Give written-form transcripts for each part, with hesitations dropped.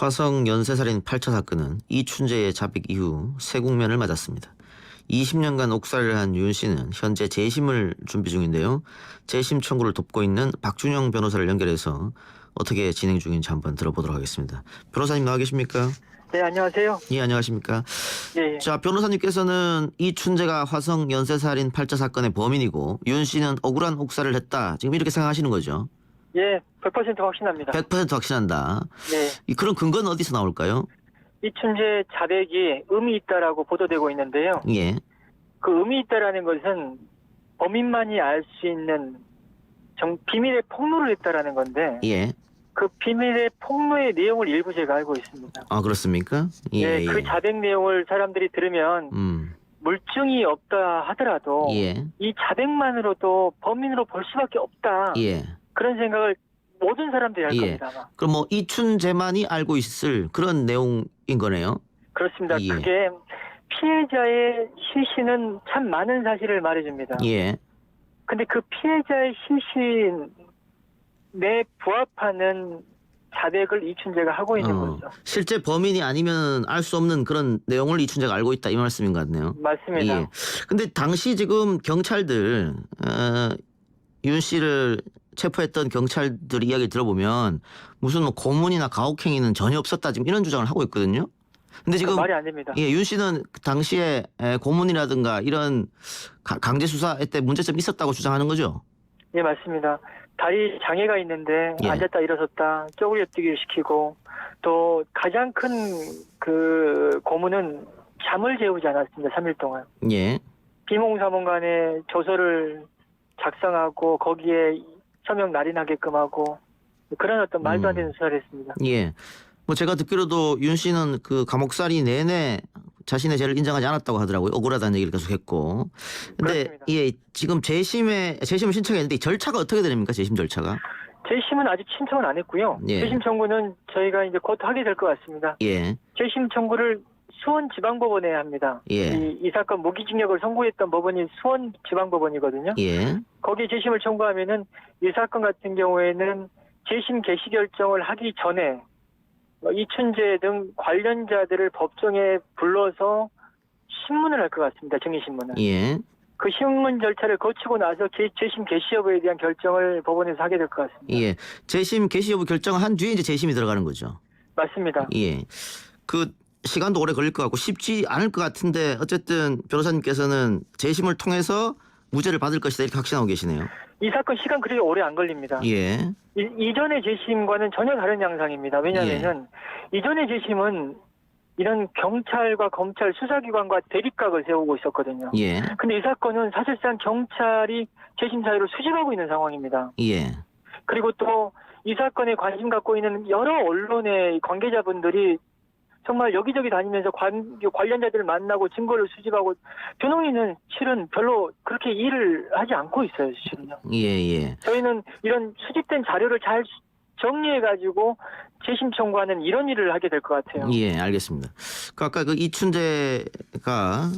화성 연쇄살인 8차 사건은 이춘재의 자백 이후 새 국면을 맞았습니다. 20년간 옥살이를 한 윤 씨는 현재 재심을 준비 중인데요. 재심 청구를 돕고 있는 박준영 변호사를 연결해서 어떻게 진행 중인지 한번 들어보도록 하겠습니다. 변호사님 나와 계십니까? 네, 안녕하세요. 예, 안녕하십니까? 예, 예. 자, 변호사님께서는 이춘재가 화성 연쇄살인 8차 사건의 범인이고 윤 씨는 억울한 옥살이를 했다. 지금 이렇게 생각하시는 거죠? 예, 100% 확신합니다. 100% 확신한다. 네, 그런 근거는 어디서 나올까요? 이춘재 자백이 의미 있다라고 보도되고 있는데요. 예, 그 의미 있다라는 것은 범인만이 알 수 있는 비밀의 폭로를 했다라는 건데, 예. 그 비밀의 폭로의 내용을 일부 제가 알고 있습니다. 아, 그렇습니까? 예, 예, 그 자백 내용을 사람들이 들으면 물증이 없다 하더라도 예, 이 자백만으로도 범인으로 볼 수밖에 없다. 예. 그런 생각을 모든 사람들이 할 예. 겁니다. 아마. 그럼 뭐 이춘재만이 알고 있을 그런 내용인 거네요. 그렇습니다. 예. 그게 피해자의 시신은 참 많은 사실을 말해줍니다. 예, 근데 그 피해자의 시신에 부합하는 자백을 이춘재가 하고 있는 거죠. 실제 범인이 아니면 알 수 없는 그런 내용을 이춘재가 알고 있다 이 말씀인 것 같네요. 맞습니다. 예. 근데 당시 지금 경찰들 윤 씨를 체포했던 경찰들 이야기 들어보면 무슨 뭐 고문이나 가혹행위는 전혀 없었다 지금 이런 주장을 하고 있거든요. 근데 지금 말이 안 됩니다. 예, 윤 씨는 그 당시에 고문이라든가 이런 강제 수사 때 문제점이 있었다고 주장하는 거죠. 예, 맞습니다. 다리 장애가 있는데 예. 앉았다 일어섰다 쪼그려 뛰기를 시키고 또 가장 큰 그 고문은 잠을 재우지 않았습니다. 3일 동안. 예, 비몽사몽간에 조서를 작성하고 거기에 서명 날인하게끔 하고 그런 어떤 말도 안 되는 수사를 했습니다. 예. 뭐 제가 듣기로도 윤 씨는 그 감옥살이 내내 자신의 죄를 인정하지 않았다고 하더라고요. 억울하다는 얘기를 계속했고. 근데 그렇습니다. 예, 지금 재심을 신청했는데 이 절차가 어떻게 됩니까? 재심 절차가? 재심은 아직 신청은 안 했고요. 예. 재심 청구는 저희가 이제 곧 하게 될 것 같습니다. 예, 재심 청구를 수원지방법원에 합니다. 예. 이 사건 무기징역을 선고했던 법원이 수원지방법원이거든요. 예, 거기에 재심을 청구하면은 이 사건 같은 경우에는 재심 개시 결정을 하기 전에 이춘재 등 관련자들을 법정에 불러서 신문을 할 것 같습니다. 증인신문을. 예, 그 신문 절차를 거치고 나서 재심 개시 여부에 대한 결정을 법원에서 하게 될 것 같습니다. 예. 재심 개시 여부 결정을 한 뒤에 이제 재심이 들어가는 거죠. 맞습니다. 예. 그 시간도 오래 걸릴 것 같고 쉽지 않을 것 같은데 어쨌든 변호사님께서는 재심을 통해서 무죄를 받을 것이다 이렇게 확신하고 계시네요. 이 사건 시간 그리 오래 안 걸립니다. 예, 이전의 재심과는 전혀 다른 양상입니다. 왜냐하면 이전의 재심은 이런 경찰과 검찰 수사기관과 대립각을 세우고 있었거든요. 예, 근데 이 사건은 사실상 경찰이 재심 사유를 수집하고 있는 상황입니다. 예, 그리고 또 이 사건에 관심 갖고 있는 여러 언론의 관계자분들이 정말 여기저기 다니면서 관련자들을 만나고 증거를 수집하고 변호인은 실은 별로 그렇게 일을 하지 않고 있어요. 실은요. 예, 예. 저희는 이런 수집된 자료를 잘 정리해가지고 재심 청구하는 이런 일을 하게 될 것 같아요. 예, 알겠습니다. 그 아까 그 이춘재가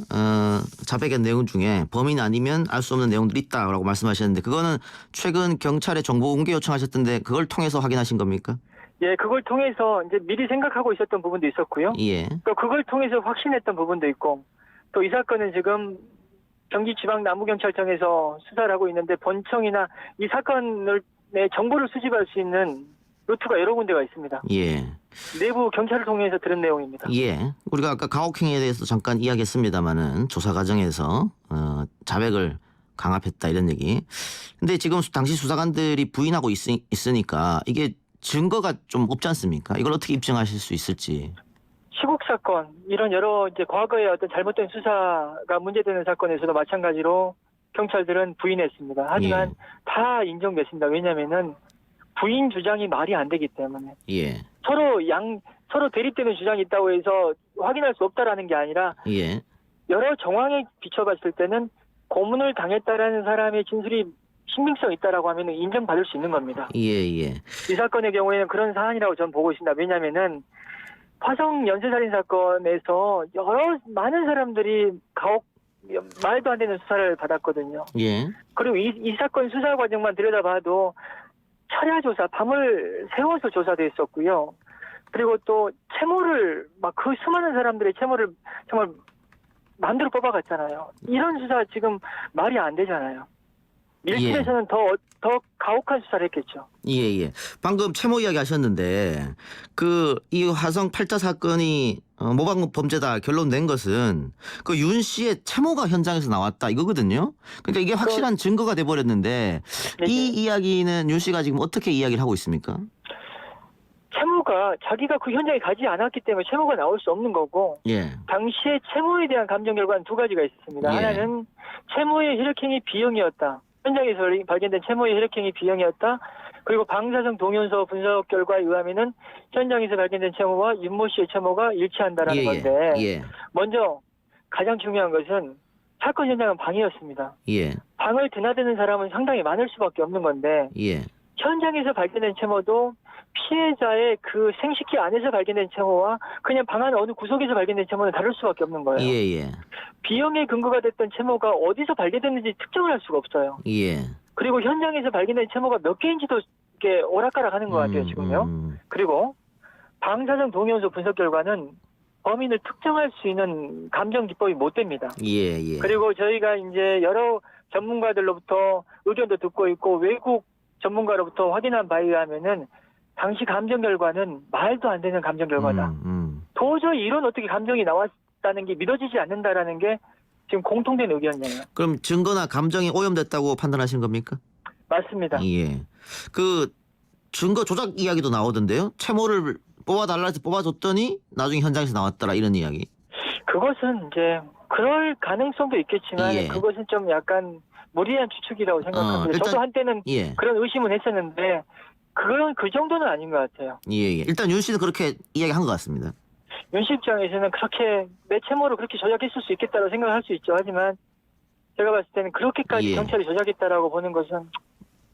자백한 내용 중에 범인 아니면 알 수 없는 내용들이 있다라고 말씀하셨는데 그거는 최근 경찰에 정보 공개 요청하셨던데 그걸 통해서 확인하신 겁니까? 예, 그걸 통해서 이제 미리 생각하고 있었던 부분도 있었고요. 예, 또 그걸 통해서 확신했던 부분도 있고 또 이 사건은 지금 경기지방남부경찰청에서 수사를 하고 있는데 본청이나 이 사건을 정보를 수집할 수 있는 루트가 여러 군데가 있습니다. 예, 내부 경찰을 통해서 들은 내용입니다. 예. 우리가 아까 가혹행위에 대해서 잠깐 이야기했습니다마는 조사 과정에서 자백을 강압했다 이런 얘기. 근데 지금 당시 수사관들이 부인하고 있으니까 이게 증거가 좀 없지 않습니까? 이걸 어떻게 입증하실 수 있을지. 시국 사건 이런 여러 이제 과거의 어떤 잘못된 수사가 문제되는 사건에서도 마찬가지로 경찰들은 부인했습니다. 하지만 다 인정됐습니다. 왜냐하면은 부인 주장이 말이 안 되기 때문에 예, 서로 대립되는 주장이 있다고 해서 확인할 수 없다라는 게 아니라 예, 여러 정황에 비춰봤을 때는 고문을 당했다라는 사람의 진술이 신빙성 있다라고 하면 인정받을 수 있는 겁니다. 예, 예, 이 사건의 경우에는 그런 사안이라고 저는 보고 있습니다. 왜냐하면은 화성 연쇄살인 사건에서 많은 사람들이 말도 안 되는 수사를 받았거든요. 예, 그리고 이 사건 수사 과정만 들여다봐도 철야 조사, 밤을 새워서 조사됐었고요. 그리고 또 채모를 막 그 수많은 사람들의 채모를 정말 마음대로 뽑아갔잖아요. 이런 수사 지금 말이 안 되잖아요. 1심에서는 더 가혹한 수사를 했겠죠. 예, 예. 방금 채모 이야기 하셨는데, 이 화성 8자 사건이 모방 범죄다 결론 낸 것은 그 윤 씨의 채모가 현장에서 나왔다 이거거든요. 그러니까 이게 확실한 증거가 돼버렸는데, 이 이야기는 윤 씨가 지금 어떻게 이야기를 하고 있습니까? 채모가 자기가 그 현장에 가지 않았기 때문에 채모가 나올 수 없는 거고, 예. 당시에 채모에 대한 감정 결과는 두 가지가 있습니다. 예. 하나는 채모의 혈액형이 B형이었다. 현장에서 발견된 채모의 혈액형이 B형이었다. 그리고 방사성 동연서 분석 결과에 의하면은 현장에서 발견된 채모와 윤모 씨의 채모가 일치한다라는 건데, 예. 먼저 가장 중요한 것은 사건 현장은 방이었습니다. 예. 방을 드나드는 사람은 상당히 많을 수밖에 없는 건데, 예. 현장에서 발견된 채모도 피해자의 그 생식기 안에서 발견된 채모와 그냥 방 안 어느 구석에서 발견된 채모는 다를 수밖에 없는 거예요. 예. B형의 근거가 됐던 채모가 어디서 발견됐는지 특정을 할 수가 없어요. 예. 그리고 현장에서 발견된 채모가 몇 개인지도 이렇게 오락가락하는 것 같아요, 지금요. 그리고 방사성 동연소 분석 결과는 범인을 특정할 수 있는 감정 기법이 못 됩니다. 예. 그리고 저희가 이제 여러 전문가들로부터 의견도 듣고 있고 외국 전문가로부터 확인한 바에 의하면은 당시 감정 결과는 말도 안 되는 감정 결과다. 도저히 이런 어떻게 감정이 나왔다는 게 믿어지지 않는다라는 게 지금 공통된 의견이에요. 그럼 증거나 감정이 오염됐다고 판단하신 겁니까? 맞습니다. 예. 그 증거 조작 이야기도 나오던데요. 채모를 뽑아달라 해서 뽑아줬더니 나중에 현장에서 나왔더라 이런 이야기. 그것은 이제 그럴 가능성도 있겠지만 예. 그것은 좀 약간 무리한 추측이라고 생각합니다. 일단, 저도 한때는 예. 그런 의심은 했었는데 그건 그 정도는 아닌 것 같아요. 예. 일단 윤 씨는 그렇게 이야기한 것 같습니다. 윤 씨 입장에서는 그렇게 내 채모를 그렇게 조작했을 수 있겠다고 생각할 수 있죠. 하지만 제가 봤을 때는 그렇게까지 예. 경찰이 조작했다라고 보는 것은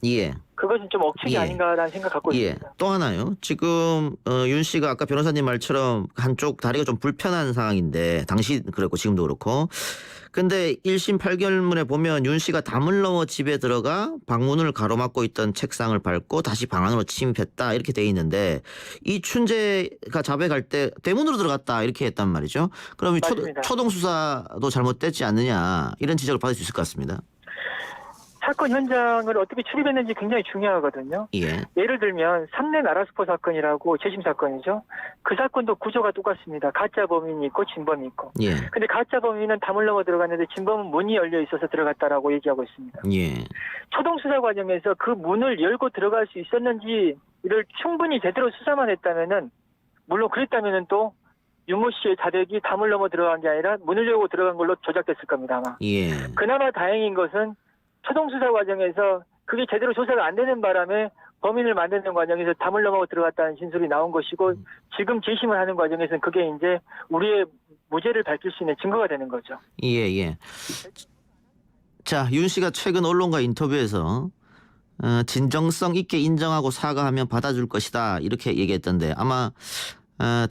예. 그것은 좀 억측이 예. 아닌가라는 생각 갖고 예. 있습니다. 또 하나요. 지금 윤 씨가 아까 변호사님 말처럼 한쪽 다리가 좀 불편한 상황인데 당시 그렇고 지금도 그렇고. 근데 1심 판결문에 보면 윤 씨가 담을 넘어 집에 들어가 방문을 가로막고 있던 책상을 밟고 다시 방 안으로 침입했다 이렇게 돼 있는데 이 춘재가 자백할 때 대문으로 들어갔다 이렇게 했단 말이죠. 그럼 맞습니다. 초동 수사도 잘못됐지 않느냐 이런 지적을 받을 수 있을 것 같습니다. 사건 현장을 어떻게 출입했는지 굉장히 중요하거든요. 예. 예를 들면 삼내 나라스포 사건이라고 재심 사건이죠. 그 사건도 구조가 똑같습니다. 가짜 범인이 있고 진범이 있고. 예. 근데 가짜 범인은 담을 넘어 들어갔는데 진범은 문이 열려 있어서 들어갔다라고 얘기하고 있습니다. 예. 초동 수사 과정에서 그 문을 열고 들어갈 수 있었는지를 충분히 제대로 수사만 했다면은 물론 그랬다면은 또 윤모 씨의 자백이 담을 넘어 들어간 게 아니라 문을 열고 들어간 걸로 조작됐을 겁니다. 아마. 예. 그나마 다행인 것은 초동 수사 과정에서 그게 제대로 조사가 안 되는 바람에 범인을 만드는 과정에서 담을 넘어 들어갔다는 진술이 나온 것이고 지금 재심을 하는 과정에서는 그게 이제 우리의 무죄를 밝힐 수 있는 증거가 되는 거죠. 예. 자, 윤 씨가 최근 언론과 인터뷰에서 진정성 있게 인정하고 사과하면 받아줄 것이다 이렇게 얘기했던데 아마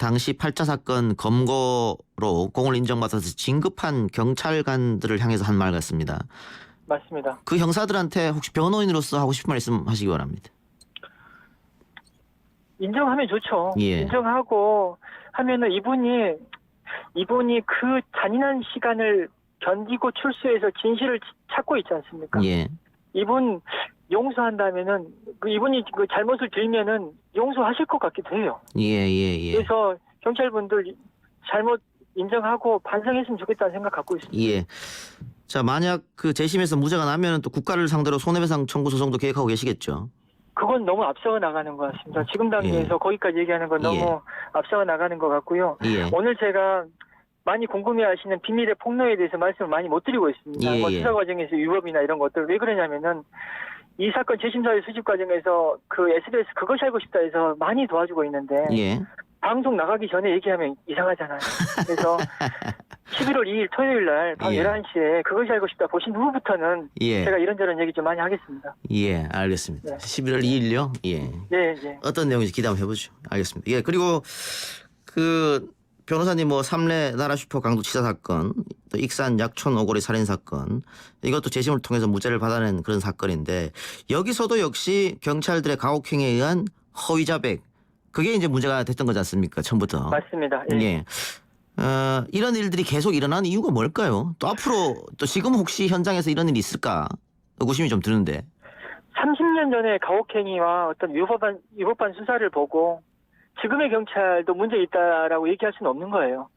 당시 8자 사건 검거로 공을 인정받아서 진급한 경찰관들을 향해서 한 말 같습니다. 맞습니다. 그 형사들한테 혹시 변호인으로서 하고 싶은 말씀 하시기 바랍니다. 인정하면 좋죠. 예. 인정하고 하면은 이분이 그 잔인한 시간을 견디고 출소해서 진실을 찾고 있지 않습니까? 예. 이분 용서한다면은 이분이 그 잘못을 들면은 용서하실 것 같기도 해요. 예. 그래서 경찰분들 잘못 인정하고 반성했으면 좋겠다는 생각 갖고 있습니다. 예. 자, 만약 그 재심에서 무죄가 나면 또 국가를 상대로 손해배상 청구 소송도 계획하고 계시겠죠? 그건 너무 앞서가 나가는 것 같습니다. 지금 단계에서 거기까지 얘기하는 건 너무 예. 앞서가 나가는 것 같고요. 예. 오늘 제가 많이 궁금해하시는 비밀의 폭로에 대해서 말씀을 많이 못 드리고 있습니다. 예, 뭐 예. 수사 과정에서 위법이나 이런 것들 왜 그러냐면은 이 사건 재심사회 수집 과정에서 그 SBS 그것이 알고 싶다 해서 많이 도와주고 있는데 예. 방송 나가기 전에 얘기하면 이상하잖아요. 그래서 11월 2일 토요일 날 밤 예. 11시에 그것이 알고 싶다 보신 후부터는 예. 제가 이런저런 얘기 좀 많이 하겠습니다. 예, 알겠습니다. 네. 11월 2일요? 예. 네. 어떤 내용인지 기대 한번 해보죠. 알겠습니다. 예, 그리고 그 변호사님 뭐 삼례 나라 슈퍼 강도치사 사건, 또 익산 약촌 오거리 살인 사건 이것도 재심을 통해서 무죄를 받아낸 그런 사건인데 여기서도 역시 경찰들의 가혹행위에 의한 허위 자백, 그게 이제 문제가 됐던 거지 않습니까? 처음부터. 맞습니다. 예. 예. 이런 일들이 계속 일어나는 이유가 뭘까요? 또 앞으로 또 지금 혹시 현장에서 이런 일이 있을까? 의구심이 좀 드는데. 30년 전에 가혹행위와 어떤 위법한 수사를 보고 지금의 경찰도 문제 있다라고 얘기할 수는 없는 거예요.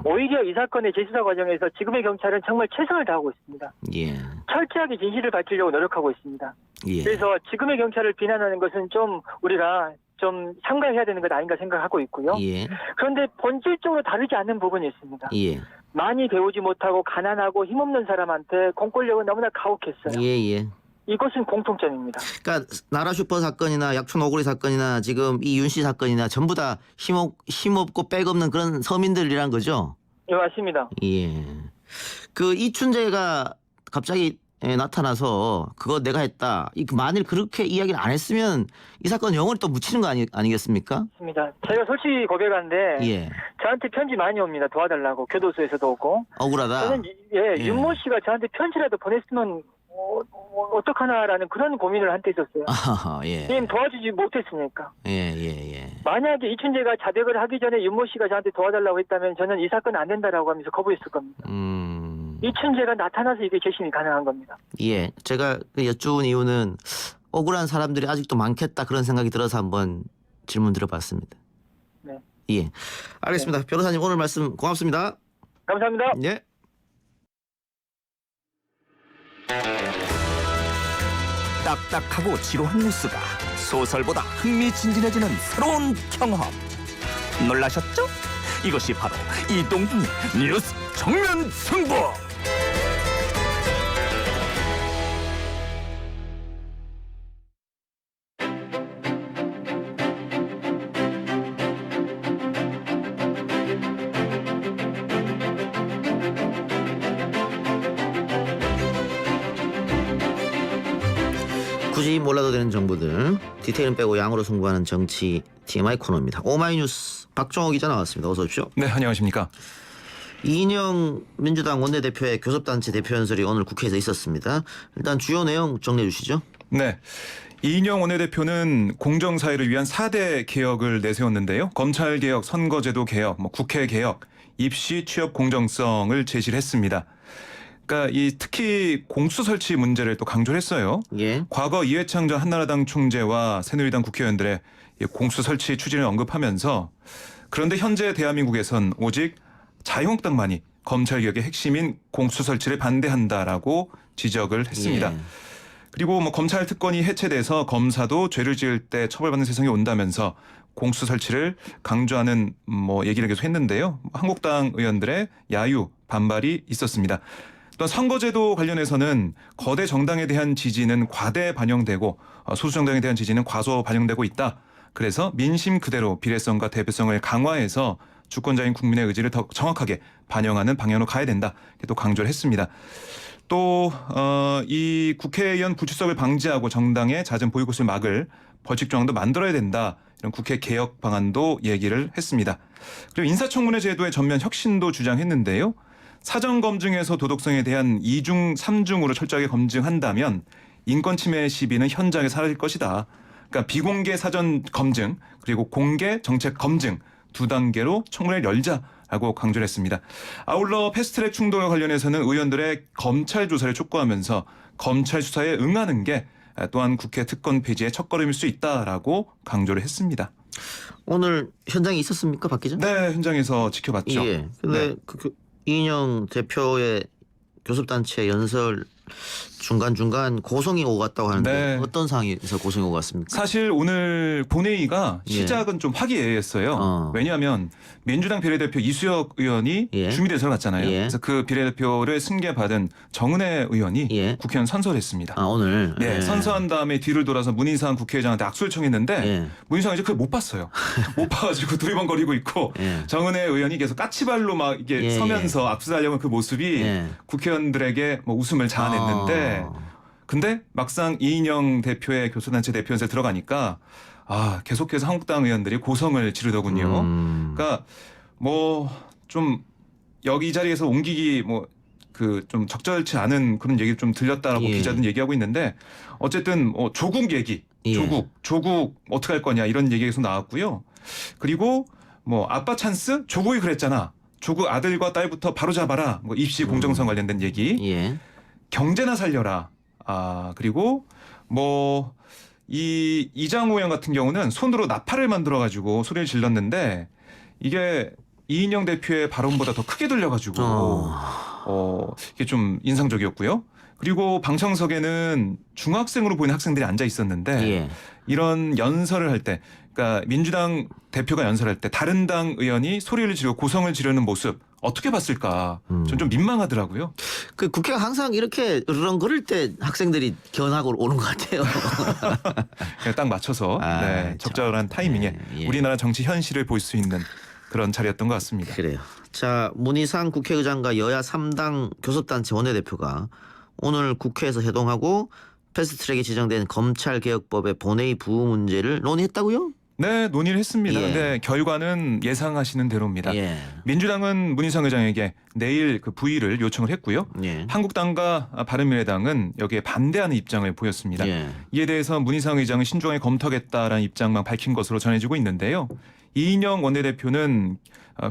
오히려 이 사건의 재수사 과정에서 지금의 경찰은 정말 최선을 다하고 있습니다. 예. 철저하게 진실을 밝히려고 노력하고 있습니다. 예. 그래서 지금의 경찰을 비난하는 것은 좀 우리가 좀 삼가해야 되는 것 아닌가 생각하고 있고요. 예. 그런데 본질적으로 다르지 않는 부분이 있습니다. 예. 많이 배우지 못하고 가난하고 힘없는 사람한테 공권력은 너무나 가혹했어요. 예. 예. 이것은 공통점입니다. 그러니까 나라 슈퍼 사건이나 약촌 오거리 사건이나 지금 이 윤 씨 사건이나 전부 다 힘없고 백없는 그런 서민들이란 거죠. 예, 맞습니다. 예. 그 이춘재가 갑자기 나타나서 그거 내가 했다. 만일 그렇게 이야기를 안 했으면 이 사건 영원히 또 묻히는 거 아니겠습니까? 맞습니다. 제가 솔직히 고백하는데 예. 저한테 편지 많이 옵니다. 도와달라고 교도소에서도 오고. 억울하다. 저는 윤모 씨가 저한테 편지라도 보냈으면 어떡하나라는 그런 고민을 한때 있었어요. 아하, 예. 도와주지 못했으니까. 예. 만약에 이춘재가 자백을 하기 전에 윤모 씨가 저한테 도와달라고 했다면 저는 이 사건 안 된다라고 하면서 거부했을 겁니다. 이춘재가 나타나서 이게 재심이 가능한 겁니다. 예. 제가 여쭈은 이유는 억울한 사람들이 아직도 많겠다 그런 생각이 들어서 한번 질문 드려봤습니다. 네. 예. 알겠습니다. 변호사님 오늘 말씀 고맙습니다. 감사합니다. 예. 딱딱하고 지루한 뉴스가 소설보다 흥미진진해지는 새로운 경험. 놀라셨죠? 이것이 바로 이동준의 뉴스 정면 승부. 굳이 몰라도 되는 정보들 디테일은 빼고 양으로 승부하는 정치 TMI 코너입니다. 오마이뉴스 박종호 기자 나왔습니다. 어서 오십시오. 네, 안녕하십니까. 이인영 민주당 원내대표의 교섭단체 대표 연설이 오늘 국회에서 있었습니다. 일단 주요 내용 정리해 주시죠. 네. 이인영 원내대표는 공정사회를 위한 4대 개혁을 내세웠는데요. 검찰개혁, 선거제도 개혁, 국회 개혁, 입시 취업 공정성을 제시를 했습니다. 그러니까 특히 공수 설치 문제를 또 강조를 했어요. 예. 과거 이회창 전 한나라당 총재와 새누리당 국회의원들의 공수 설치 추진을 언급하면서 그런데 현재 대한민국에선 오직 자유한국당만이 검찰개혁의 핵심인 공수 설치를 반대한다라고 지적을 했습니다. 예. 그리고 검찰 특권이 해체돼서 검사도 죄를 지을 때 처벌받는 세상이 온다면서 공수 설치를 강조하는 얘기를 계속 했는데요. 한국당 의원들의 야유 반발이 있었습니다. 또 선거제도 관련해서는 거대 정당에 대한 지지는 과대 반영되고 소수 정당에 대한 지지는 과소 반영되고 있다. 그래서 민심 그대로 비례성과 대표성을 강화해서 주권자인 국민의 의지를 더 정확하게 반영하는 방향으로 가야 된다. 또 강조를 했습니다. 또 이 국회의원 불출석을 방지하고 정당의 잦은 보이콧을 막을 벌칙 조항도 만들어야 된다. 이런 국회 개혁 방안도 얘기를 했습니다. 그리고 인사청문회 제도의 전면 혁신도 주장했는데요. 사전 검증에서 도덕성에 대한 2중, 3중으로 철저하게 검증한다면 인권 침해 시비는 현장에 사라질 것이다. 그러니까 비공개 사전 검증 그리고 공개 정책 검증 두 단계로 청문회를 열자라고 강조를 했습니다. 아울러 패스트트랙 충돌과 관련해서는 의원들의 검찰 조사를 촉구하면서 검찰 수사에 응하는 게 또한 국회 특권 폐지의 첫걸음일 수 있다라고 강조를 했습니다. 오늘 현장에 있었습니까, 박 기자? 네, 현장에서 지켜봤죠. 예. 근데 네. 이인영 대표의 교섭단체 연설 중간중간 고성이 오고 갔다고 하는데 네. 어떤 상황에서 고성이 오고 갔습니까? 사실 오늘 본회의가 시작은 좀 화기애애했어요. 왜냐하면 민주당 비례대표 이수혁 의원이 주미대선을 갔잖아요. 그래서 그 비례대표를 승계받은 정은혜 의원이 국회의원 선서를 했습니다. 아, 오늘? 네, 선서한 다음에 뒤를 돌아서 문희상 국회의장한테 악수를 청했는데 문희상 이제 그걸 못 봤어요. 못 봐가지고 두리번거리고 있고 정은혜 의원이 계속 까치발로 막 이게 서면서 악수하려는 그 모습이 국회의원들에게 웃음을 자아냈는데 근데 막상 이인영 대표의 교섭단체 대표 연설 들어가니까 계속해서 한국당 의원들이 고성을 지르더군요. 그러니까 좀 여기 이 자리에서 옮기기 좀 적절치 않은 그런 얘기를 좀 들렸다라고 기자들은 얘기하고 있는데 어쨌든 조국 얘기 예. 조국 어떻게 할 거냐 이런 얘기가 계속 나왔고요. 그리고 뭐 아빠 찬스 조국이 그랬잖아. 조국 아들과 딸부터 바로 잡아라. 뭐 입시 공정성 관련된 얘기. 예. 경제나 살려라. 그리고 뭐 이장우 의원 같은 경우는 손으로 나팔을 만들어 가지고 소리를 질렀는데 이게 이인영 대표의 발언보다 더 크게 들려가지고 이게 좀 인상적이었고요. 그리고 방청석에는 중학생으로 보이는 학생들이 앉아 있었는데 예. 이런 연설을 할 때, 그러니까 민주당 대표가 연설할 때 다른 당 의원이 소리를 지르고 고성을 지르는 모습 어떻게 봤을까? 전 좀 민망하더라고요. 그 국회가 항상 이렇게 으르렁거릴 때 학생들이 견학을 오는 것 같아요. 그냥 딱 맞춰서 참. 적절한 타이밍에 예. 우리나라 정치 현실을 볼 수 있는 그런 자리였던 것 같습니다. 그래요. 자, 문희상 국회의장과 여야 3당 교섭단체 원내대표가 오늘 국회에서 회동하고 패스트트랙에 지정된 검찰개혁법의 본회의 부의 문제를 논의했다고요? 네, 논의를 했습니다. 예. 근데 결과는 예상하시는 대로입니다. 예. 민주당은 문희상 의장에게 내일 그 부의를 요청을 했고요. 예. 한국당과 바른미래당은 여기에 반대하는 입장을 보였습니다. 예. 이에 대해서 문희상 의장은 신중하게 검토하겠다라는 입장만 밝힌 것으로 전해지고 있는데요. 이인영 원내대표는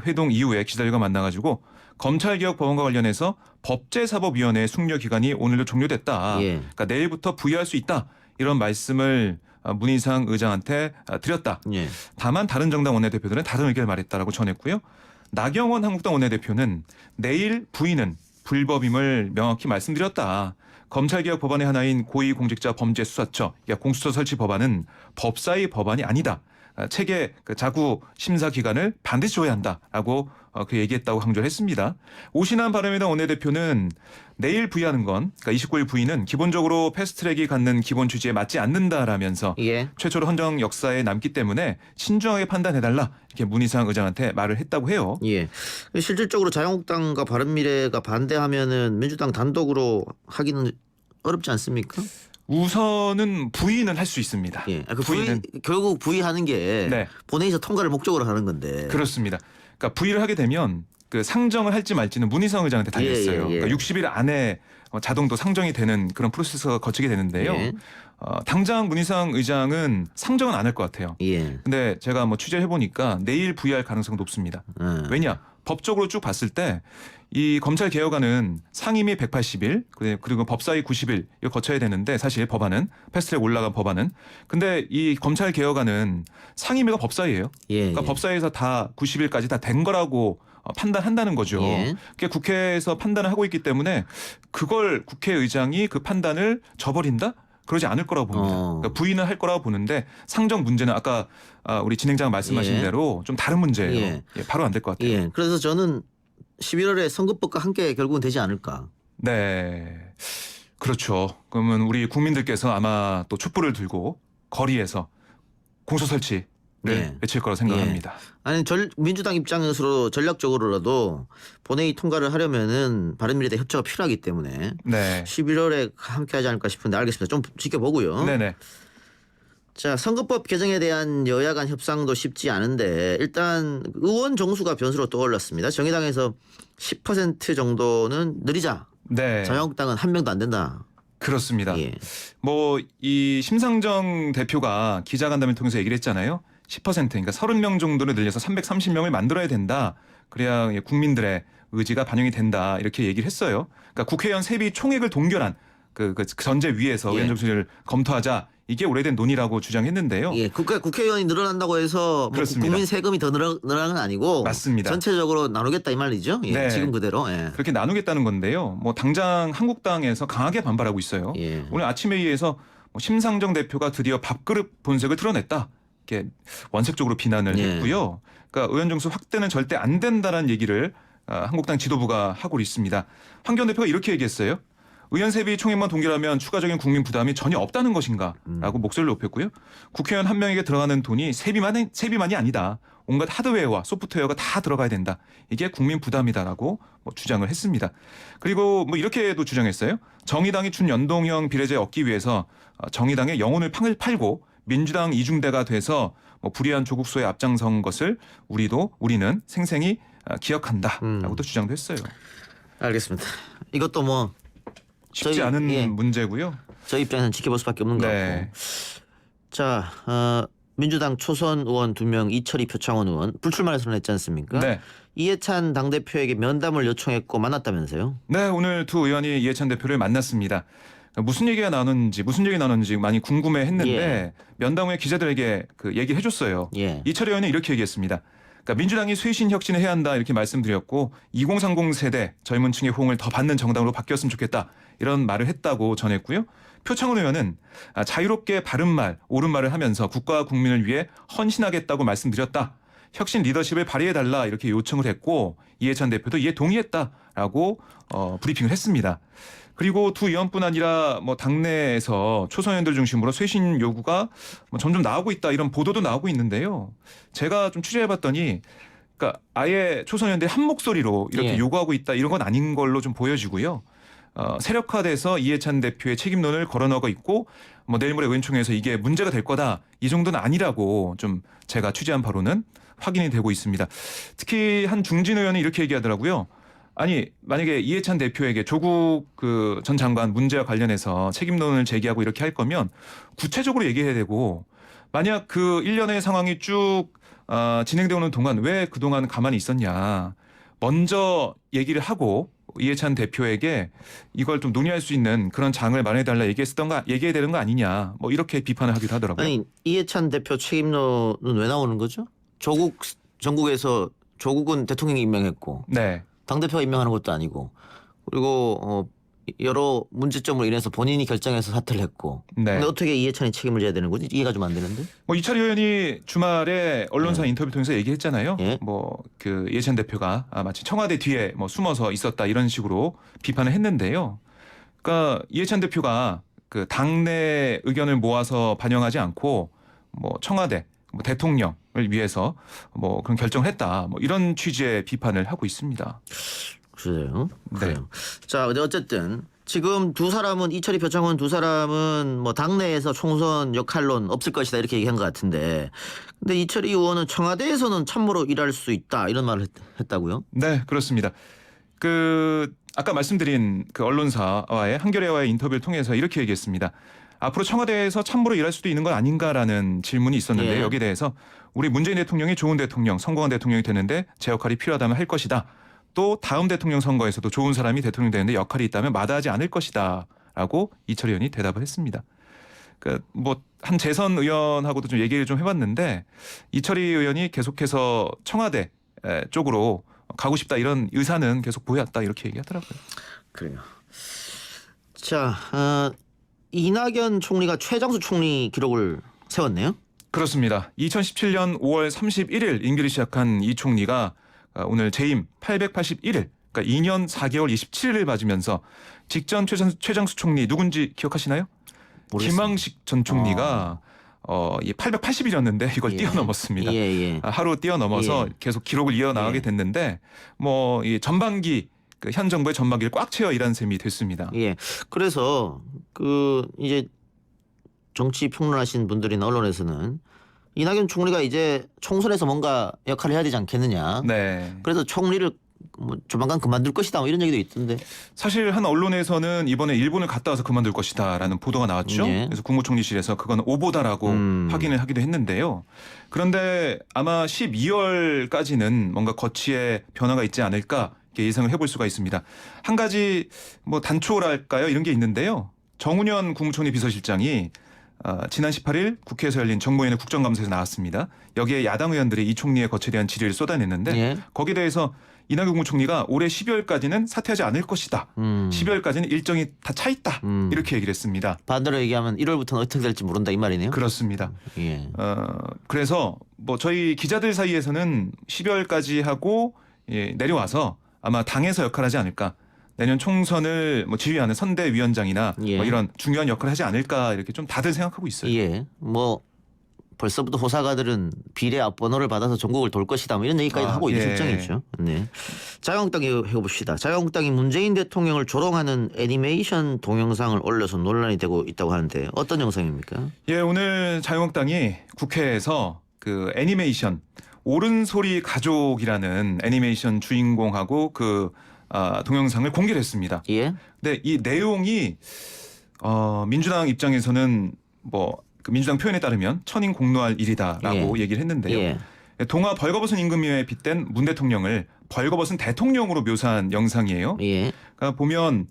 회동 이후에 기자들과 만나가지고 검찰개혁 법안과 관련해서 법제사법위원회의 숙려 기간이 오늘로 종료됐다. 예. 그러니까 내일부터 부의할 수 있다. 이런 말씀을 문희상 의장한테 드렸다. 예. 다만 다른 정당 원내대표들은 다른 의견을 말했다라고 전했고요. 나경원 한국당 원내대표는 내일 부의는 불법임을 명확히 말씀드렸다. 검찰개혁 법안의 하나인 고위공직자 범죄수사처, 그러니까 공수처 설치 법안은 법사위 법안이 아니다. 체계 자구 심사 기간을 반드시 줘야 한다라고 그 얘기했다고 강조를 했습니다. 오신환 바른미래당 원내대표는 내일 부의하는 건, 그러니까 29일 부의는 기본적으로 패스트트랙이 갖는 기본 취지에 맞지 않는다라면서 예. 최초로 헌정 역사에 남기 때문에 신중하게 판단해달라 이렇게 문희상 의장한테 말을 했다고 해요. 예. 실질적으로 자유한국당과 바른미래가 반대하면은 민주당 단독으로 하기는 어렵지 않습니까? 우선은 부의는 할 수 있습니다. 예. 그 부의는 결국 부의하는 게 네. 본회의에서 통과를 목적으로 하는 건데. 그렇습니다. 그러니까 부의를 하게 되면 그 상정을 할지 말지는 문희상 의장한테 달려 있어요. 예, 예. 그러니까 60일 안에 자동도 상정이 되는 그런 프로세스가 거치게 되는데요. 예. 당장 문희상 의장은 상정은 안 할 것 같아요. 예. 근데 제가 뭐 취재를 해보니까 내일 부의할 가능성이 높습니다. 왜냐? 법적으로 쭉 봤을 때 이 검찰 개혁안은 상임위 180일 그리고 법사위 90일 이거 거쳐야 되는데 사실 법안은 패스트트랙 올라간 법안은 근데 이 검찰 개혁안은 상임위가 법사위예요. 예. 그러니까 예. 법사위에서 다 90일까지 다 된 거라고 판단한다는 거죠. 예. 그게 국회에서 판단을 하고 있기 때문에 그걸 국회의장이 그 판단을 저버린다? 그러지 않을 거라고 봅니다. 그러니까 부인은 할 거라고 보는데 상정 문제는 아까 우리 진행자가 말씀하신 예. 대로 좀 다른 문제예요. 예. 예, 바로 안 될 것 같아요. 예. 그래서 저는 11월에 선거법과 함께 결국은 되지 않을까. 네, 그렇죠. 그러면 우리 국민들께서 아마 또 촛불을 들고 거리에서 공소 설치를 예. 외칠 거라 생각합니다. 아니 민주당 입장에서 전략적으로라도 본회의 통과를 하려면은 바른미래당 협조가 필요하기 때문에 네, 11월에 함께하지 않을까 싶은데 알겠습니다. 좀 지켜보고요. 네네. 자, 선거법 개정에 대한 여야 간 협상도 쉽지 않은데 일단 의원 정수가 변수로 떠올랐습니다. 정의당에서 10% 정도는 느리자. 네, 자유한국당은 한 명도 안 된다. 그렇습니다. 예. 뭐 이 심상정 대표가 기자간담회를 통해서 얘기를 했잖아요. 10% 그러니까 30명 정도를 늘려서 330명을 만들어야 된다. 그래야 국민들의 의지가 반영이 된다. 이렇게 얘기를 했어요. 그러니까 국회의원 세비 총액을 동결한 그 전제 위에서 예. 의원 정수를 검토하자. 이게 오래된 논의라고 주장했는데요. 예, 국회의원이 늘어난다고 해서 뭐 그렇습니다. 국민 세금이 더 늘어나는 건 아니고 맞습니다. 전체적으로 나누겠다 이 말이죠. 예, 네. 지금 그대로. 예. 그렇게 나누겠다는 건데요. 뭐 당장 한국당에서 강하게 반발하고 있어요. 예. 오늘 아침 회의에서 심상정 대표가 드디어 밥그릇 본색을 드러냈다. 이렇게 원색적으로 비난을 예. 했고요. 그러니까 의원 정수 확대는 절대 안 된다는 얘기를 한국당 지도부가 하고 있습니다. 황교안 대표가 이렇게 얘기했어요. 의원 세비 총액만 동결하면 추가적인 국민 부담이 전혀 없다는 것인가라고 목소리를 높였고요. 국회의원 한 명에게 들어가는 돈이 세비만이 아니다. 온갖 하드웨어와 소프트웨어가 다 들어가야 된다. 이게 국민 부담이다라고 주장을 했습니다. 그리고 뭐 이렇게도 주장했어요. 정의당이 준 연동형 비례제 얻기 위해서 정의당의 영혼을 팔고 민주당 이중대가 돼서 불의한 조국소에 앞장선 것을 우리는 생생히 기억한다라고도 주장도 했어요. 알겠습니다. 이것도 뭐 쉽지 저희, 않은 예. 문제고요. 저희 입장에서는 지켜볼 수밖에 없는 것 네. 같고. 자, 민주당 초선 의원 2명, 이철희 표창원 의원 불출마를 선언했지 않습니까? 네. 이해찬 당대표에게 면담을 요청했고 만났다면서요? 네, 오늘 두 의원이 이해찬 대표를 만났습니다. 무슨 얘기 나눴는지 많이 궁금해했는데 예. 면담 후에 기자들에게 그 얘기를 해줬어요. 예. 이철희 의원은 이렇게 얘기했습니다. 그러니까 민주당이 쇄신 혁신을 해야 한다 이렇게 말씀드렸고 2030 세대 젊은 층의 호응을 더 받는 정당으로 바뀌었으면 좋겠다 이런 말을 했다고 전했고요. 표창원 의원은 자유롭게 바른 말, 옳은 말을 하면서 국가와 국민을 위해 헌신하겠다고 말씀드렸다. 혁신 리더십을 발휘해달라 이렇게 요청을 했고 이해찬 대표도 이에 동의했다라고 브리핑을 했습니다. 그리고 두 의원뿐 아니라 뭐 당내에서 초선 의원들 중심으로 쇄신 요구가 뭐 점점 나오고 있다 이런 보도도 나오고 있는데요. 제가 좀 취재해봤더니 그러니까 아예 초선 의원들이 한 목소리로 이렇게 예. 요구하고 있다 이런 건 아닌 걸로 좀 보여지고요. 세력화돼서 이해찬 대표의 책임론을 걸어넣고 있고 뭐 내일 모레 의원총회에서 이게 문제가 될 거다 이 정도는 아니라고 좀 제가 취재한 바로는 확인이 되고 있습니다. 특히 한 중진 의원이 이렇게 얘기하더라고요. 아니 만약에 이해찬 대표에게 조국 그 전 장관 문제와 관련해서 책임론을 제기하고 이렇게 할 거면 구체적으로 얘기해야 되고 만약 그 일련의 상황이 쭉 진행되어 오는 동안 왜 그동안 가만히 있었냐. 먼저 얘기를 하고 이해찬 대표에게 이걸 좀 논의할 수 있는 그런 장을 마련해달라 얘기해야 되는 거 아니냐. 뭐 이렇게 비판을 하기도 하더라고요. 아니 이해찬 대표 책임론은 왜 나오는 거죠? 조국 전국에서 조국은 대통령이 임명했고 네. 당대표가 임명하는 것도 아니고 그리고 여러 문제점으로 인해서 본인이 결정해서 사퇴를 했고 네. 근데 어떻게 이해찬이 책임을 져야 되는 거지? 이해가 좀 안 되는데? 뭐 이철희 의원이 주말에 언론사 인터뷰 통해서 얘기했잖아요. 예. 뭐 그 이해찬 대표가 마치 청와대 뒤에 뭐 숨어서 있었다 이런 식으로 비판을 했는데요. 그러니까 이해찬 대표가 그 당내 의견을 모아서 반영하지 않고 뭐 청와대, 뭐 대통령을 위해서 뭐 그런 결정을 했다. 뭐 이런 취지의 비판을 하고 있습니다. 그래요. 네. 그래요. 자, 근데 어쨌든 지금 두 사람은 이철희 표창원 두 사람은 뭐 당내에서 총선 역할론 없을 것이다 이렇게 얘기한 것 같은데, 근데 이철희 의원은 청와대에서는 참모로 일할 수 있다 이런 말을 했다고요? 네, 그렇습니다. 그 아까 말씀드린 그 언론사와의 한겨레와의 인터뷰를 통해서 이렇게 얘기했습니다. 앞으로 청와대에서 참모로 일할 수도 있는 건 아닌가라는 질문이 있었는데 예. 여기에 대해서 우리 문재인 대통령이 좋은 대통령, 성공한 대통령이 되는데 제 역할이 필요하다면 할 것이다. 또 다음 대통령 선거에서도 좋은 사람이 대통령 되는데 역할이 있다면 마다하지 않을 것이다라고 이철희 의원이 대답을 했습니다. 그 뭐 한 재선 의원하고도 좀 얘기를 좀 해봤는데 이철희 의원이 계속해서 청와대 쪽으로 가고 싶다 이런 의사는 계속 보였다 이렇게 얘기하더라고요. 그래요. 자, 이낙연 총리가 최장수 총리 기록을 세웠네요. 그렇습니다. 2017년 5월 31일 임기를 시작한 이 총리가 오늘 재임 881일, 그러니까 2년 4개월 27일을 맞으면서 직전 최장수 총리 누군지 기억하시나요? 모르겠습니다. 김황식 전 총리가 880일이었는데 이걸 예. 뛰어넘었습니다. 예. 하루 뛰어넘어서 예. 계속 기록을 이어나가게 예. 됐는데 뭐 이 전반기 그 현 정부의 전반기를 꽉 채워 일한 셈이 됐습니다. 예. 그래서 그 이제 정치 평론하신 분들이나 언론에서는 이낙연 총리가 이제 총선에서 뭔가 역할을 해야 되지 않겠느냐. 네. 그래서 총리를 뭐 조만간 그만둘 것이다 뭐 이런 얘기도 있던데. 사실 한 언론에서는 이번에 일본을 갔다 와서 그만둘 것이다라는 보도가 나왔죠. 예. 그래서 국무총리실에서 그건 오보다라고 확인을 하기도 했는데요. 그런데 아마 12월까지는 뭔가 거치의 변화가 있지 않을까 이렇게 예상을 해볼 수가 있습니다. 한 가지 뭐 단초랄까요? 이런 게 있는데요. 정운현 국무총리 비서실장이 지난 18일 국회에서 열린 정무위원회 국정감사에서 나왔습니다. 여기에 야당 의원들이 이 총리의 거취에 대한 질의를 쏟아냈는데 예. 거기에 대해서 이낙연 국무총리가 올해 12월까지는 사퇴하지 않을 것이다. 12월까지는 일정이 다 차 있다. 이렇게 얘기를 했습니다. 반대로 얘기하면 1월부터는 어떻게 될지 모른다 이 말이네요. 그렇습니다. 예. 그래서 뭐 저희 기자들 사이에서는 12월까지 하고 내려와서 아마 당에서 역할하지 않을까. 내년 총선을 뭐 지휘하는 선대위원장이나 예. 뭐 이런 중요한 역할을 하지 않을까 이렇게 좀 다들 생각하고 있어요. 예. 뭐 벌써부터 호사가들은 비례 앞번호를 받아서 전국을 돌 것이다 뭐 이런 얘기까지 하고 있는 예. 실정이죠. 네. 자유한국당이 해봅시다. 자유한국당이 문재인 대통령을 조롱하는 애니메이션 동영상을 올려서 논란이 되고 있다고 하는데 어떤 영상입니까? 예, 오늘 자유한국당이 국회에서 그 애니메이션 옳은소리 가족이라는 애니메이션 주인공하고 그 동영상을 공개를 했습니다. 예. 근데 이 내용이 민주당 입장에서는 뭐 그 민주당 표현에 따르면 천인 공노할 일이다라고 얘기를 했는데요. 예. 동아 벌거벗은 임금위에 빗댄 문 대통령을 벌거벗은 대통령으로 묘사한 영상이에요. 예. 그러니까 보면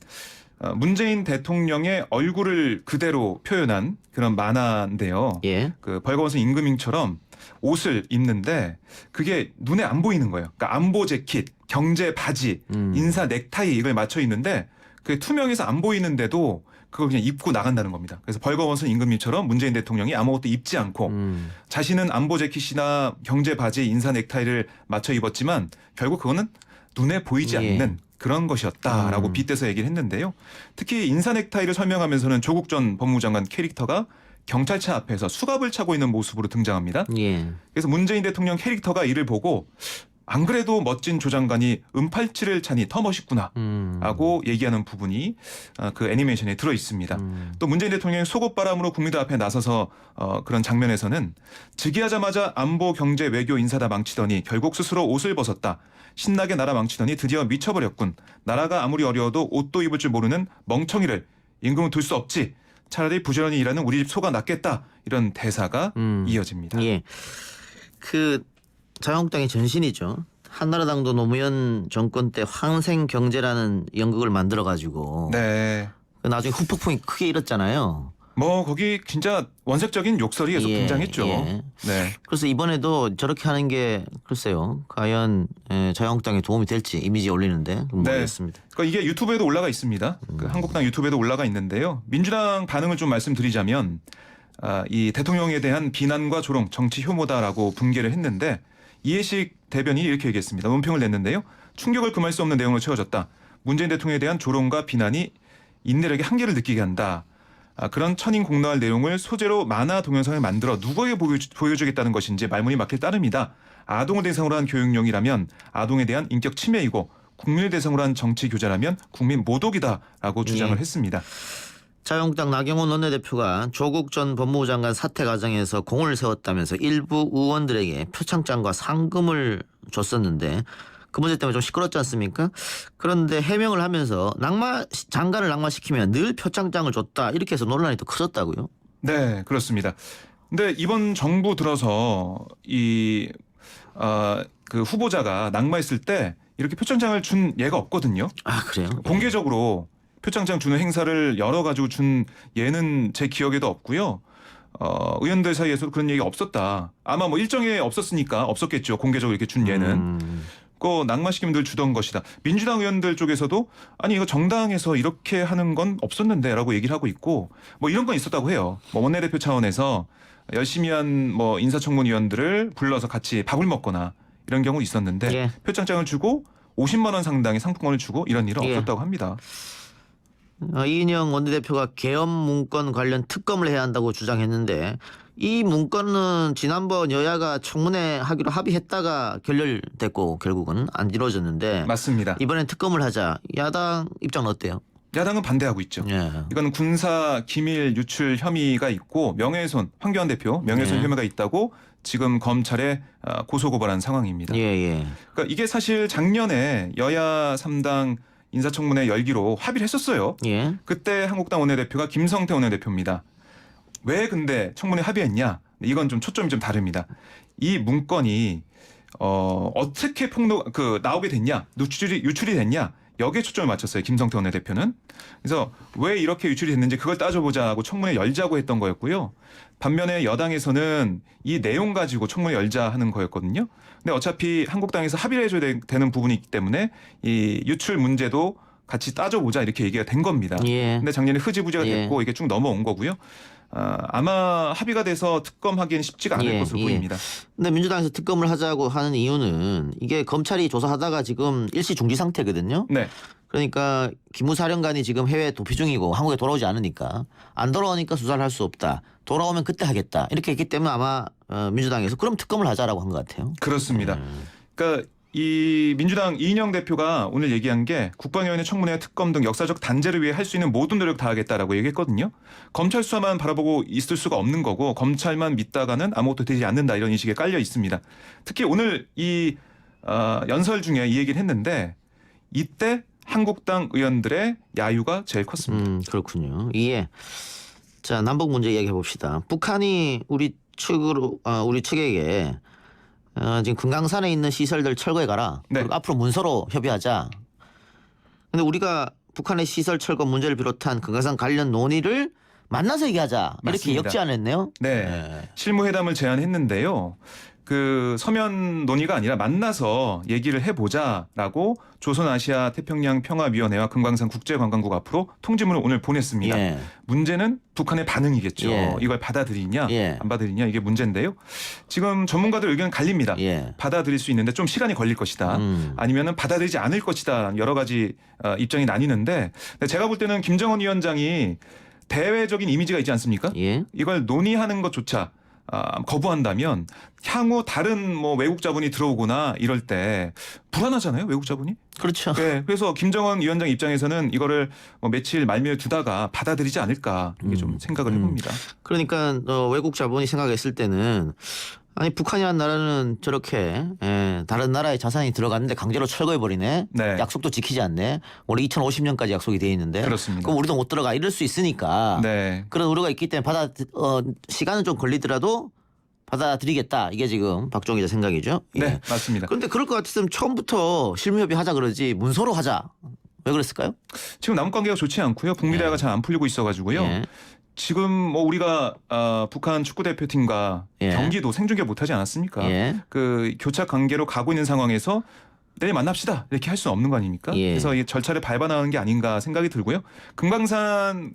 문재인 대통령의 얼굴을 그대로 표현한 그런 만화인데요. 예. 그 벌거벗은 임금님처럼 옷을 입는데 그게 눈에 안 보이는 거예요. 그러니까 안보 재킷, 경제 바지, 인사 넥타이 이걸 맞춰 입는데 그게 투명해서 안 보이는데도 그걸 그냥 입고 나간다는 겁니다. 그래서 벌거벗은 임금님처럼 문재인 대통령이 아무것도 입지 않고 자신은 안보 재킷이나 경제 바지, 인사 넥타이를 맞춰 입었지만 결국 그거는 눈에 보이지 예. 않는 그런 것이었다라고 빗대서 얘기를 했는데요. 특히 인사 넥타이를 설명하면서는 조국 전 법무부 장관 캐릭터가 경찰차 앞에서 수갑을 차고 있는 모습으로 등장합니다. 예. 그래서 문재인 대통령 캐릭터가 이를 보고 안 그래도 멋진 조 장관이 은팔찌를 차니 더 멋있구나 라고 얘기하는 부분이 그 애니메이션에 들어 있습니다. 또 문재인 대통령이 속옷바람으로 국민들 앞에 나서서 그런 장면에서는 즉위하자마자 안보, 경제, 외교, 인사 다 망치더니 결국 스스로 옷을 벗었다. 신나게 나라 망치더니 드디어 미쳐버렸군. 나라가 아무리 어려워도 옷도 입을 줄 모르는 멍청이를 임금은 둘 수 없지. 차라리 부지런히 일하는 우리 집 소가 낫겠다. 이런 대사가 이어집니다. 예. 그 자유한국당의 전신이죠. 한나라당도 노무현 정권 때 황생경제라는 연극을 만들어 가지고 네. 나중에 후폭풍이 크게 일었잖아요. 뭐 거기 진짜 원색적인 욕설이 계속 예, 등장했죠. 예. 네. 그래서 이번에도 저렇게 하는 게 글쎄요. 과연 자유한국당에 도움이 될지 이미지 올리는데 모르겠습니다. 그러니까 이게 유튜브에도 올라가 있습니다. 그 한국당 유튜브에도 올라가 있는데요. 민주당 반응을 좀 말씀드리자면 이 대통령에 대한 비난과 조롱, 정치 혐오다라고 붕괴를 했는데 이해식 대변인이 이렇게 얘기했습니다. 논평을 냈는데요. 충격을 금할 수 없는 내용으로 채워졌다. 문재인 대통령에 대한 조롱과 비난이 인내력의 한계를 느끼게 한다. 그런 천인 공노할 내용을 소재로 만화 동영상을 만들어 누구에게 보여주겠다는 것인지 말문이 막힐 따름이다. 아동을 대상으로 한 교육용이라면 아동에 대한 인격 침해이고 국민을 대상으로 한 정치 교자라면 국민 모독이다라고 주장을 했습니다. 자유한국당 나경원 원내대표가 조국 전 법무부 장관 사퇴 과정에서 공을 세웠다면서 일부 의원들에게 표창장과 상금을 줬었는데 그 문제 때문에 좀 시끄럽지 않습니까? 그런데 해명을 하면서 장관을 낙마시키면 늘 표창장을 줬다 이렇게 해서 논란이 더 커졌다고요? 네, 그렇습니다. 근데 이번 정부 들어서 그 후보자가 낙마했을 때 이렇게 표창장을 준 예가 없거든요. 아 그래요? 공개적으로 표창장 주는 행사를 열어가지고 준 예는 제 기억에도 없고요. 의원들 사이에서도 그런 얘기가 없었다. 아마 뭐 일정에 없었으니까 없었겠죠. 공개적으로 이렇게 준 예는. 그 낙마시키면 늘 주던 것이다. 민주당 의원들 쪽에서도 아니 이거 정당에서 이렇게 하는 건 없었는데라고 얘기를 하고 있고 뭐 이런 건 있었다고 해요. 뭐 원내대표 차원에서 열심히 한 뭐 인사청문위원들을 불러서 같이 밥을 먹거나 이런 경우 있었는데 예. 표창장을 주고 50만 원 상당의 상품권을 주고 이런 일은 예. 없었다고 합니다. 이인영 원내대표가 계엄 문건 관련 특검을 해야 한다고 주장했는데 이 문건은 지난번 여야가 청문회 하기로 합의했다가 결렬됐고 결국은 안 이루어졌는데 맞습니다. 이번엔 특검을 하자. 야당 입장은 어때요? 야당은 반대하고 있죠. 예. 이건 군사 기밀 유출 혐의가 있고 명예훼손 황교안 대표 명예훼손 예. 혐의가 있다고 지금 검찰에 고소고발한 상황입니다. 예, 예. 그러니까 이게 사실 작년에 여야 3당 인사청문회 열기로 합의를 했었어요. 예. 그때 한국당 원내대표가 김성태 원내대표입니다. 왜 근데 청문회 합의했냐? 이건 좀 초점이 좀 다릅니다. 이 문건이 어떻게 나오게 됐냐? 유출이 됐냐? 여기에 초점을 맞췄어요. 김성태 원내대표는. 그래서 왜 이렇게 유출이 됐는지 그걸 따져보자고 청문회 열자고 했던 거였고요. 반면에 여당에서는 이 내용 가지고 청문회 열자 하는 거였거든요. 근데 어차피 한국당에서 합의를 해줘야 되는 부분이 있기 때문에 이 유출 문제도 같이 따져보자 이렇게 얘기가 된 겁니다. 예. 근데 작년에 흐지부지가 예. 됐고 이게 쭉 넘어온 거고요. 아마 합의가 돼서 특검하기는 쉽지가 않을 예, 것으로 예. 보입니다. 근데 민주당에서 특검을 하자고 하는 이유는 이게 검찰이 조사하다가 지금 일시 중지 상태거든요. 네. 그러니까 기무사령관이 지금 해외 도피 중이고 한국에 돌아오지 않으니까 안 돌아오니까 수사를 할 수 없다. 돌아오면 그때 하겠다. 이렇게 했기 때문에 아마 민주당에서 그럼 특검을 하자라고 한 것 같아요. 그렇습니다. 그러니까 이 민주당 이인영 대표가 오늘 얘기한 게 국방위원회 청문회 특검 등 역사적 단죄를 위해 할 수 있는 모든 노력 다하겠다라고 얘기했거든요. 검찰 수사만 바라보고 있을 수가 없는 거고 검찰만 믿다가는 아무것도 되지 않는다 이런 인식에 깔려 있습니다. 특히 오늘 이 연설 중에 이 얘기를 했는데 이때 한국당 의원들의 야유가 제일 컸습니다. 그렇군요. 이게 자, 남북 문제 이야기해 봅시다. 북한이 우리 측에게 지금 금강산에 있는 시설들 철거해 가라. 네. 그리고 앞으로 문서로 협의하자. 근데 우리가 북한의 시설 철거 문제를 비롯한 금강산 관련 논의를 만나서 얘기하자. 이렇게 맞습니다. 역제안했네요. 네. 실무회담을 제안했는데요. 그 서면 논의가 아니라 만나서 얘기를 해보자라고 조선아시아 태평양 평화위원회와 금강산 국제관광국 앞으로 통지문을 오늘 보냈습니다. 예. 문제는 북한의 반응이겠죠. 예. 이걸 받아들이냐 예. 안 받아들이냐 이게 문제인데요. 지금 전문가들 의견 갈립니다. 예. 받아들일 수 있는데 좀 시간이 걸릴 것이다. 아니면은 받아들이지 않을 것이다. 여러 가지 입장이 나뉘는데 근데 제가 볼 때는 김정은 위원장이 대외적인 이미지가 있지 않습니까? 예. 이걸 논의하는 것조차 거부한다면 향후 다른 뭐 외국 자본이 들어오거나 이럴 때 불안하잖아요. 외국 자본이. 그렇죠. 네, 그래서 김정은 위원장 입장에서는 이거를 뭐 며칠 말미에 두다가 받아들이지 않을까 이게 좀 생각을 해봅니다. 그러니까 외국 자본이 생각했을 때는 아니 북한이라는 나라는 저렇게 다른 나라의 자산이 들어갔는데 강제로 철거해버리네. 네. 약속도 지키지 않네. 원래 2050년까지 약속이 돼 있는데. 그렇습니다. 그럼 우리도 못 들어가 이럴 수 있으니까. 네. 그런 우려가 있기 때문에 시간은 좀 걸리더라도 받아들이겠다. 이게 지금 박정희 기자 생각이죠. 예. 네, 맞습니다. 그런데 그럴 것 같았으면 처음부터 실무협의 하자 그러지 문서로 하자. 왜 그랬을까요? 지금 남북 관계가 좋지 않고요. 북미 대화가 잘 안 풀리고 있어가지고요. 예. 지금 뭐 우리가 북한 축구 대표팀과 예. 경기도 생중계 못하지 않았습니까? 예. 그 교착 관계로 가고 있는 상황에서 내일 만납시다 이렇게 할 수는 없는 거 아닙니까? 예. 그래서 이 절차를 밟아 나가는 게 아닌가 생각이 들고요. 금강산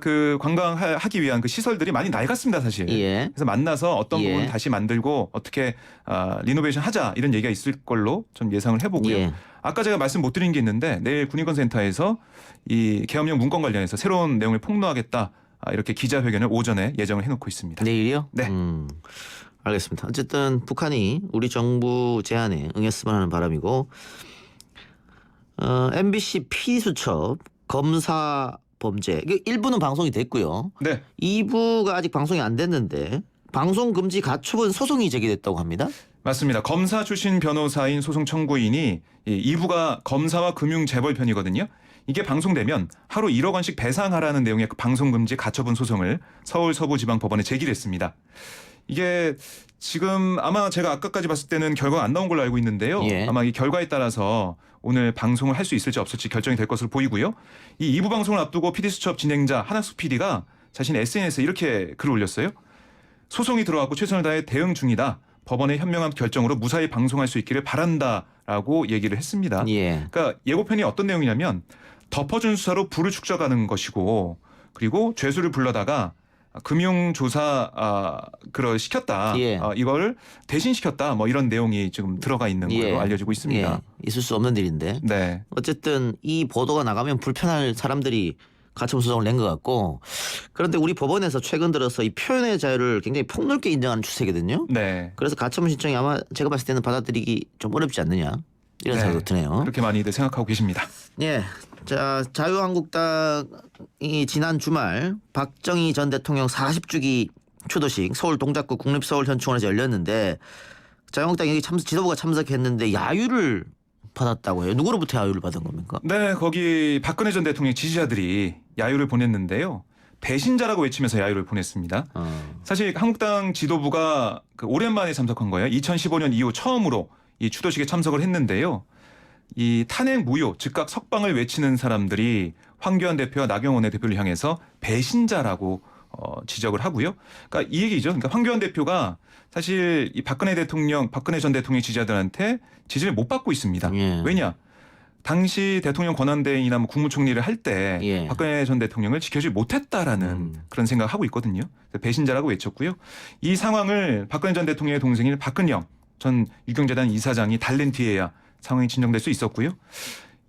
그 관광하기 위한 그 시설들이 많이 낡았습니다 사실. 예. 그래서 만나서 어떤 예. 부분 다시 만들고 어떻게 리노베이션 하자 이런 얘기가 있을 걸로 좀 예상을 해보고요. 예. 아까 제가 말씀 못 드린 게 있는데 내일 군인권센터에서 이 계엄령 문건 관련해서 새로운 내용을 폭로하겠다. 이렇게 기자회견을 오전에 예정을 해놓고 있습니다. 내일이요? 네. 알겠습니다. 어쨌든 북한이 우리 정부 제안에 응했으면 하는 바람이고 MBC 피수첩 검사 범죄 1부는 방송이 됐고요. 네. 2부가 아직 방송이 안 됐는데 방송 금지 가처분 소송이 제기됐다고 합니다. 맞습니다. 검사 출신 변호사인 소송 청구인이 이 2부가 검사와 금융재벌편이거든요. 이게 방송되면 하루 1억 원씩 배상하라는 내용의 그 방송금지 가처분 소송을 서울 서부지방법원에 제기를 했습니다. 이게 지금 아마 제가 아까까지 봤을 때는 결과가 안 나온 걸로 알고 있는데요. 예. 아마 이 결과에 따라서 오늘 방송을 할 수 있을지 없을지 결정이 될 것으로 보이고요. 이 2부 방송을 앞두고 PD수첩 진행자 한학수 PD가 자신의 SNS에 이렇게 글을 올렸어요. 소송이 들어왔고 최선을 다해 대응 중이다. 법원의 현명한 결정으로 무사히 방송할 수 있기를 바란다라고 얘기를 했습니다. 예. 그러니까 예고편이 어떤 내용이냐면 덮어준 수사로 부를 축적하는 것이고 그리고 죄수를 불러다가 금융조사 그걸 시켰다. 예. 이걸 대신 시켰다. 뭐 이런 내용이 지금 들어가 있는 걸로 알려지고 있습니다. 예. 있을 수 없는 일인데. 네. 어쨌든 이 보도가 나가면 불편할 사람들이 가처분 소송을 낸 것 같고 그런데 우리 법원에서 최근 들어서 이 표현의 자유를 굉장히 폭넓게 인정하는 추세거든요. 네. 그래서 가처분 신청이 아마 제가 봤을 때는 받아들이기 좀 어렵지 않느냐 이런 네. 생각도 드네요. 그렇게 많이들 생각하고 계십니다. 예. 자, 자유한국당이 지난 주말 박정희 전 대통령 40주기 추도식 서울 동작구 국립서울현충원에서 열렸는데 자유한국당 여기 지도부가 참석했는데 야유를 받았다고 해요. 누구로부터 야유를 받은 겁니까? 네, 거기 박근혜 전 대통령 지지자들이 야유를 보냈는데요. 배신자라고 외치면서 야유를 보냈습니다. 사실 한국당 지도부가 오랜만에 참석한 거예요. 2015년 이후 처음으로 이 추도식에 참석을 했는데요. 이 탄핵 무효, 즉각 석방을 외치는 사람들이 황교안 대표와 나경원 대표를 향해서 배신자라고 지적을 하고요. 그러니까 이 얘기죠. 그러니까 황교안 대표가 사실 이 박근혜 전 대통령 지지자들한테 지지를 못 받고 있습니다. 예. 왜냐? 당시 대통령 권한대행이나 뭐 국무총리를 할 때 예. 박근혜 전 대통령을 지켜주지 못했다라는 그런 생각을 하고 있거든요. 배신자라고 외쳤고요. 이 상황을 박근혜 전 대통령의 동생인 박근영 전 유경재단 이사장이 달랜 뒤에야 상황이 진정될 수 있었고요.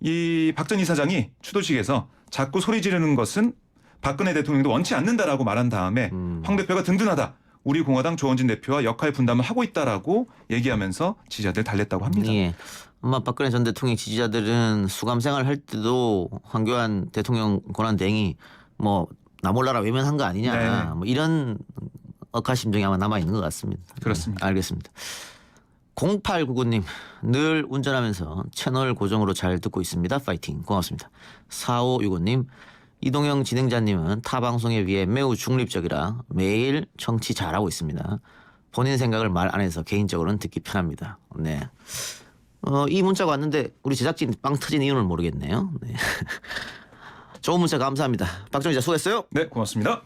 이 박 전 이사장이 추도식에서 자꾸 소리 지르는 것은 박근혜 대통령도 원치 않는다라고 말한 다음에 황 대표가 든든하다. 우리 공화당 조원진 대표와 역할 분담을 하고 있다라고 얘기하면서 지지자들 달랬다고 합니다. 예. 아마 박근혜 전 대통령 지지자들은 수감 생활할 때도 황교안 대통령 권한대행이 뭐 나 몰라라 외면한 거 아니냐 네. 뭐 이런 억하심정이 아마 남아 있는 것 같습니다. 그렇습니다. 네, 알겠습니다. 0899님 늘 운전하면서 채널 고정으로 잘 듣고 있습니다. 파이팅 고맙습니다. 4565님 이동영 진행자님은 타 방송에 비해 매우 중립적이라 매일 청취 잘하고 있습니다. 본인 생각을 말 안 해서 개인적으로는 듣기 편합니다. 네. 이 문자가 왔는데 우리 제작진 빵 터진 이유는 모르겠네요. 네. 좋은 문자 감사합니다. 박정희 기자 수고했어요. 네, 고맙습니다.